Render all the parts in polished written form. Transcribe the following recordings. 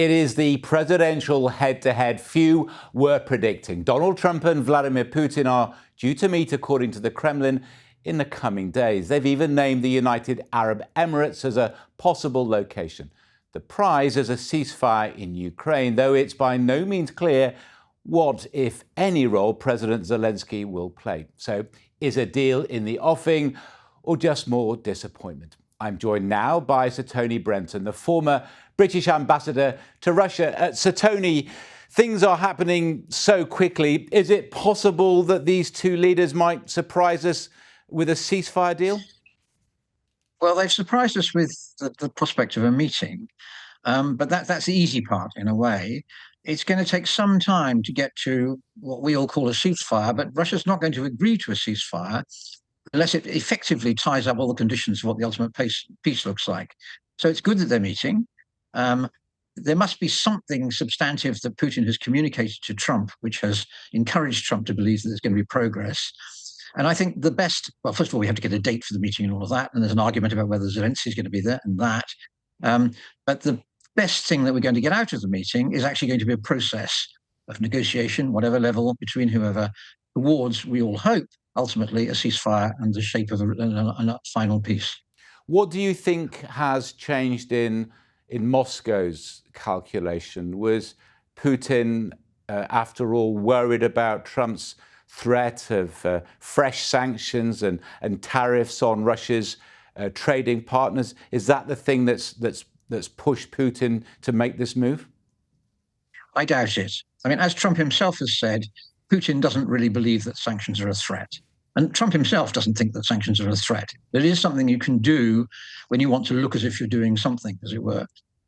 It is the presidential head-to-head few were predicting. Donald Trump and Vladimir Putin are due to meet, according to the Kremlin, in the coming days. They've even named the United Arab Emirates as a possible location. The prize is a ceasefire in Ukraine, though it's by no means clear what, if any, role President Zelensky will play. So, is a deal in the offing or just more disappointment? I'm joined now by Sir Tony Brenton, the former British ambassador to Russia. Sir Tony, things are happening so quickly. Is it possible that these two leaders might surprise us with a ceasefire deal? Well, they've surprised us with the prospect of a meeting, but that's the easy part in a way. It's going to take some time to get to what we all call a ceasefire, but Russia's not going to agree to a ceasefire unless it effectively ties up all the conditions of what the ultimate peace looks like. So it's good that they're meeting. There must be something substantive that Putin has communicated to Trump, which has encouraged Trump to believe that there's going to be progress. And I think the best, well, first of all, we have to get a date for the meeting and all of that. And there's an argument about whether Zelensky is going to be there and that. But the best thing that we're going to get out of the meeting is actually going to be a process of negotiation, whatever level, between whoever, towards, we all hope, ultimately a ceasefire and the shape of a final peace. What do you think has changed in Moscow's calculation? Was Putin, after all, worried about Trump's threat of fresh sanctions and tariffs on Russia's trading partners? Is that the thing that's pushed Putin to make this move? I doubt it. I mean, as Trump himself has said, Putin doesn't really believe that sanctions are a threat. And Trump himself doesn't think that sanctions are a threat. It is something you can do when you want to look as if you're doing something, as it were.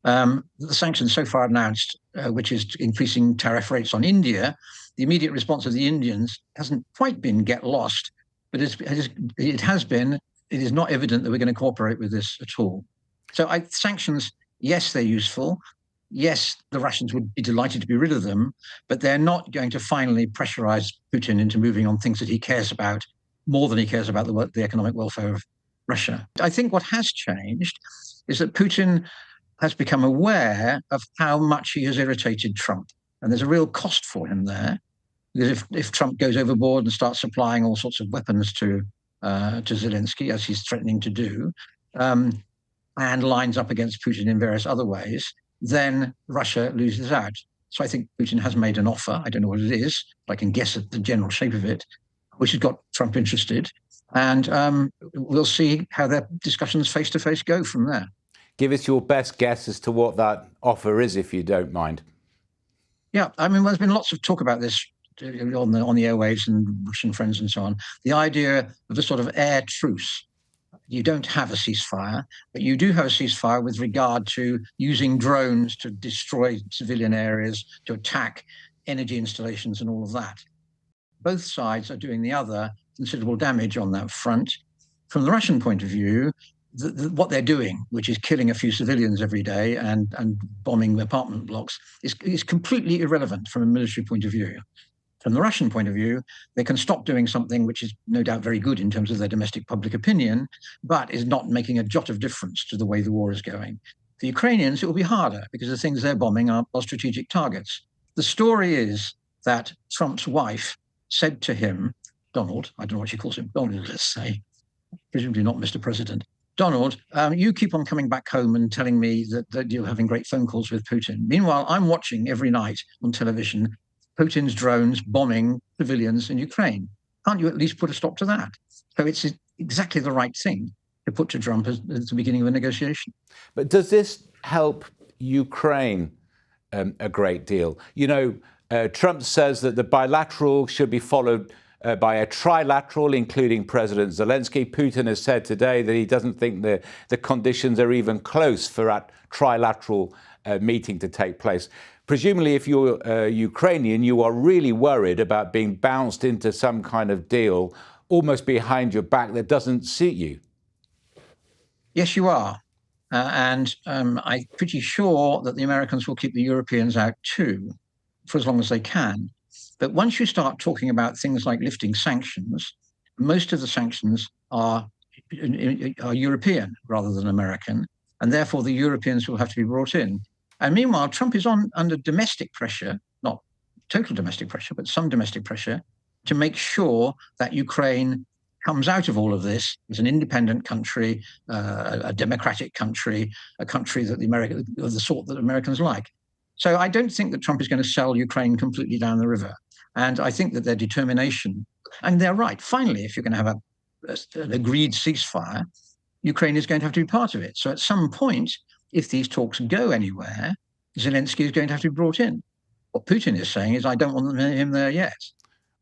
The sanctions so far announced, which is increasing tariff rates on India, the immediate response of the Indians hasn't quite been get lost, but it has been, it is not evident that we're going to cooperate with this at all. So sanctions, yes, they're useful. Yes, the Russians would be delighted to be rid of them, but they're not going to finally pressurize Putin into moving on things that he cares about more than he cares about the economic welfare of Russia. I think what has changed is that Putin has become aware of how much he has irritated Trump. And there's a real cost for him there. Because if Trump goes overboard and starts supplying all sorts of weapons to Zelensky, as he's threatening to do, and lines up against Putin in various other ways, then Russia loses out. So I think Putin has made an offer. I don't know what it is, but I can guess at the general shape of it, which has got Trump interested. And we'll see how their discussions face-to-face go from there. Give us your best guess as to what that offer is, if you don't mind. Yeah, I mean, there's been lots of talk about this on the airwaves and Russian friends and so on. The idea of a sort of air truce. You don't have a ceasefire, but you do have a ceasefire with regard to using drones to destroy civilian areas, to attack energy installations and all of that. Both sides are doing the other considerable damage on that front. From the Russian point of view, what they're doing, which is killing a few civilians every day and bombing apartment blocks, is completely irrelevant from a military point of view. From the Russian point of view, they can stop doing something which is no doubt very good in terms of their domestic public opinion, but is not making a jot of difference to the way the war is going. For the Ukrainians, it will be harder because the things they're bombing are strategic targets. The story is that Trump's wife said to him, Donald, I don't know what she calls him, Donald, let's say, presumably not Mr. President, Donald, you keep on coming back home and telling me that you're having great phone calls with Putin. Meanwhile, I'm watching every night on television Putin's drones bombing civilians in Ukraine. Can't you at least put a stop to that? So it's exactly the right thing to put to Trump at the beginning of a negotiation. But does this help Ukraine a great deal? You know, Trump says that the bilateral should be followed by a trilateral, including President Zelensky. Putin has said today that he doesn't think the conditions are even close for that trilateral meeting to take place. Presumably, if you're Ukrainian, you are really worried about being bounced into some kind of deal almost behind your back that doesn't suit you. Yes, you are. And I'm pretty sure that the Americans will keep the Europeans out too, for as long as they can. But once you start talking about things like lifting sanctions, most of the sanctions are European rather than American, and therefore the Europeans will have to be brought in. And meanwhile, Trump is under domestic pressure, not total domestic pressure, but some domestic pressure, to make sure that Ukraine comes out of all of this as an independent country, a democratic country, a country that of the sort that Americans like. So I don't think that Trump is going to sell Ukraine completely down the river. And I think that their determination, and they're right, finally, if you're going to have an agreed ceasefire, Ukraine is going to have to be part of it. So at some point, if these talks go anywhere, Zelensky is going to have to be brought in. What Putin is saying is, I don't want him there yet.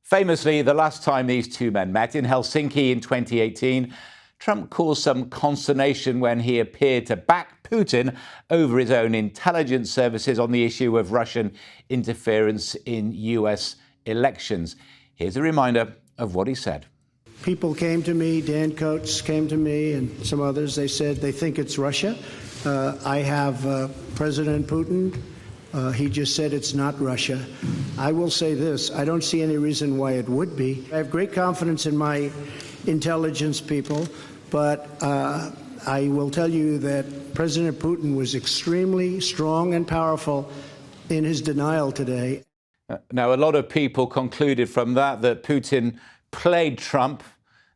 Famously, the last time these two men met in Helsinki in 2018, Trump caused some consternation when he appeared to back Putin over his own intelligence services on the issue of Russian interference in US elections. Here's a reminder of what he said. People came to me, Dan Coates came to me and some others. They said they think it's Russia. I have President Putin. He just said it's not Russia. I will say this, I don't see any reason why it would be. I have great confidence in my intelligence people, but I will tell you that President Putin was extremely strong and powerful in his denial today. Now, a lot of people concluded from that Putin played Trump.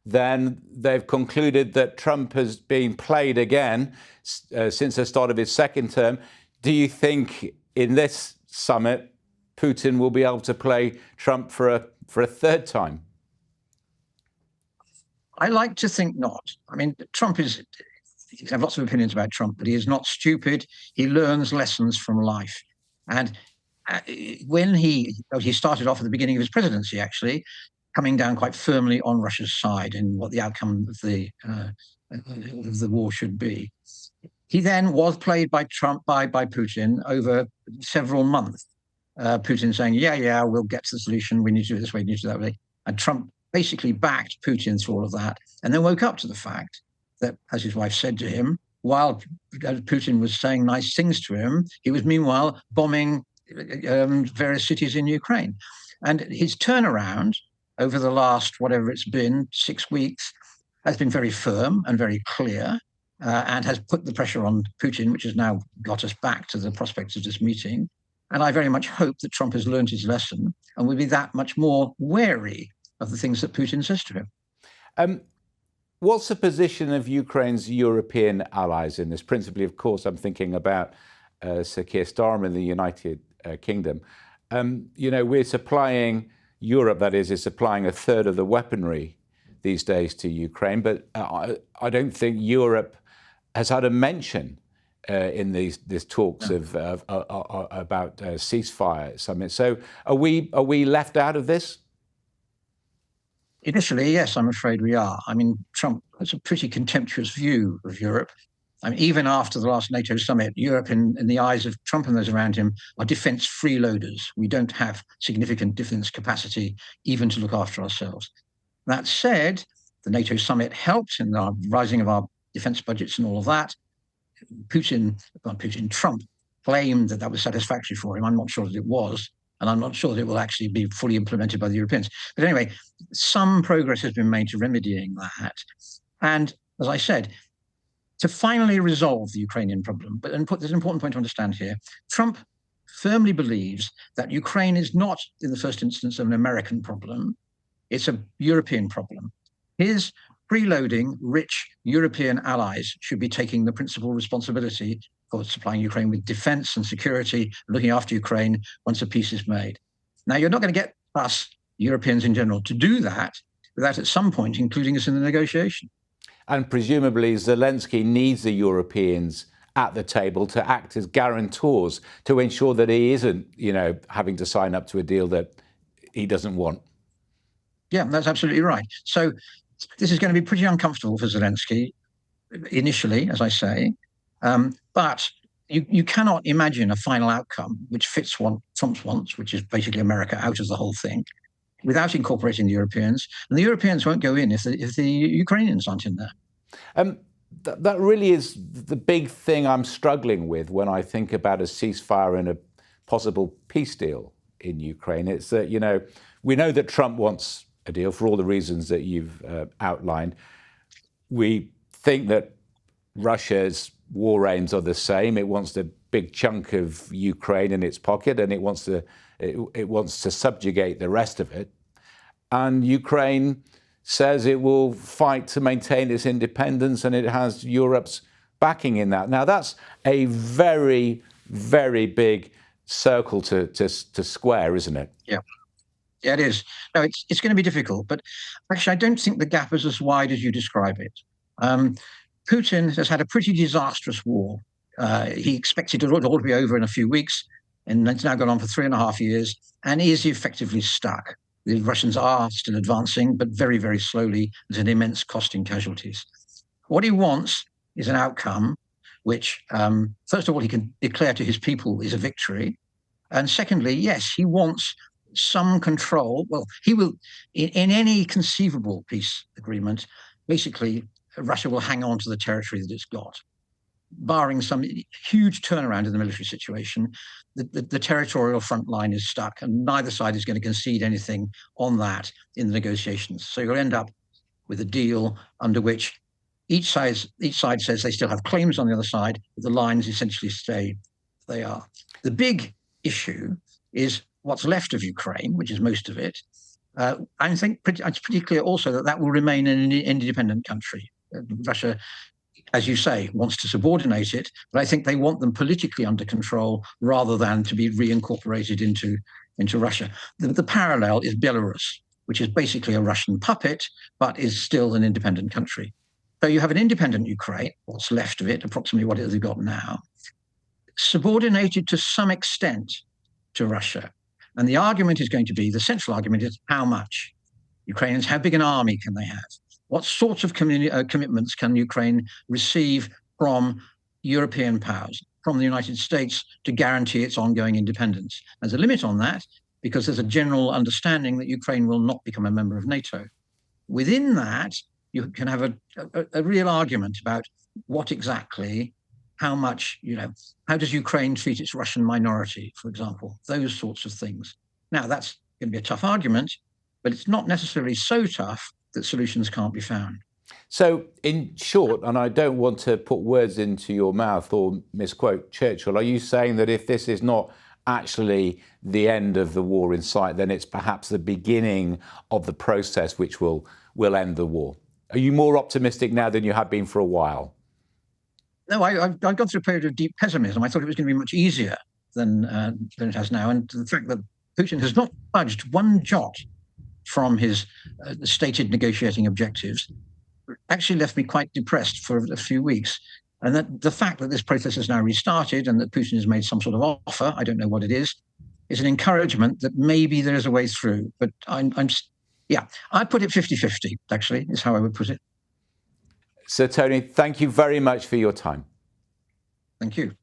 Then they've concluded that Trump has been played again since the start of his second term. Do you think in this summit, Putin will be able to play Trump for a third time? I like to think not. I mean, you have lots of opinions about Trump, but he is not stupid. He learns lessons from life. And when he started off at the beginning of his presidency, actually, coming down quite firmly on Russia's side in what the outcome of the war should be. He then was played by Putin over several months. Putin saying, yeah, we'll get to the solution. We need to do it this way, we need to do that way. And Trump basically backed Putin through all of that, and then woke up to the fact that, as his wife said to him, while Putin was saying nice things to him, he was meanwhile bombing various cities in Ukraine. And his turnaround over the last, whatever it's been, 6 weeks, has been very firm and very clear, and has put the pressure on Putin, which has now got us back to the prospects of this meeting. And I very much hope that Trump has learned his lesson and will be that much more wary of the things that Putin says to him. What's the position of Ukraine's European allies in this? Principally, of course, I'm thinking about Sir Keir Starmer in the United Kingdom. We're supplying, Europe, that is supplying a third of the weaponry these days to Ukraine, but I don't think Europe has had a mention in these talks about ceasefire summit. So are we left out of this? Initially, yes, I'm afraid we are. I mean, Trump has a pretty contemptuous view of Europe. I mean, even after the last NATO summit, Europe, in the eyes of Trump and those around him, are defense freeloaders. We don't have significant defense capacity even to look after ourselves. That said, the NATO summit helped in the rising of our defense budgets and all of that. Trump claimed that was satisfactory for him. I'm not sure that it was, and I'm not sure that it will actually be fully implemented by the Europeans. But anyway, some progress has been made to remedying that. And as I said, to finally resolve the Ukrainian problem, there's an important point to understand here. Trump firmly believes that Ukraine is not, in the first instance, an American problem. It's a European problem. His preloading rich European allies should be taking the principal responsibility for supplying Ukraine with defense and security, looking after Ukraine once a peace is made. Now, you're not going to get us, Europeans in general, to do that without at some point including us in the negotiation. And presumably Zelensky needs the Europeans at the table to act as guarantors to ensure that he isn't, having to sign up to a deal that he doesn't want. Yeah, that's absolutely right. So this is going to be pretty uncomfortable for Zelensky initially, as I say. But you cannot imagine a final outcome which fits what Trump wants, which is basically America out of the whole thing, without incorporating the Europeans. And the Europeans won't go in if the Ukrainians aren't in there. That really is the big thing I'm struggling with when I think about a ceasefire and a possible peace deal in Ukraine. It's that, we know that Trump wants a deal for all the reasons that you've outlined. We think that Russia's war aims are the same. It wants to big chunk of Ukraine in its pocket, and it wants to subjugate the rest of it. And Ukraine says it will fight to maintain its independence, and it has Europe's backing in that. Now, that's a very, very big circle to square, isn't it? Yeah. Yeah, it is. No, it's going to be difficult, but actually, I don't think the gap is as wide as you describe it. Putin has had a pretty disastrous war. He expected it all to be over in a few weeks, and it's now gone on for 3.5 years, and is effectively stuck. The Russians are still advancing, but very, very slowly. There's an immense cost in casualties. What he wants is an outcome which, first of all, he can declare to his people is a victory. And secondly, yes, he wants some control. Well, he will, in any conceivable peace agreement, basically, Russia will hang on to the territory that it's got. Barring some huge turnaround in the military situation, the territorial front line is stuck, and neither side is going to concede anything on that in the negotiations. So you'll end up with a deal under which each side says they still have claims on the other side, but the lines essentially stay they are. The big issue is what's left of Ukraine, which is most of it. I think it's pretty clear also that will remain an independent country. Russia, as you say, wants to subordinate it, but I think they want them politically under control rather than to be reincorporated into Russia. The parallel is Belarus, which is basically a Russian puppet, but is still an independent country. So you have an independent Ukraine, what's left of it, approximately what they've got now, subordinated to some extent to Russia. And the argument is going to be, the central argument is how much? Ukrainians, how big an army can they have? What sorts of commitments can Ukraine receive from European powers, from the United States, to guarantee its ongoing independence? There's a limit on that because there's a general understanding that Ukraine will not become a member of NATO. Within that, you can have a real argument about what exactly, how much, how does Ukraine treat its Russian minority, for example, those sorts of things. Now, that's going to be a tough argument, but it's not necessarily so tough that solutions can't be found. So, in short, and I don't want to put words into your mouth or misquote Churchill, are you saying that if this is not actually the end of the war in sight, then it's perhaps the beginning of the process which will end the war? Are you more optimistic now than you have been for a while? No, I've gone through a period of deep pessimism. I thought it was going to be much easier than it has now. And the fact that Putin has not budged one jot from his stated negotiating objectives actually left me quite depressed for a few weeks. And that the fact that this process has now restarted and that Putin has made some sort of offer, I don't know what it is an encouragement that maybe there is a way through. But I'd put it 50-50, actually, is how I would put it. Sir Tony, thank you very much for your time. Thank you.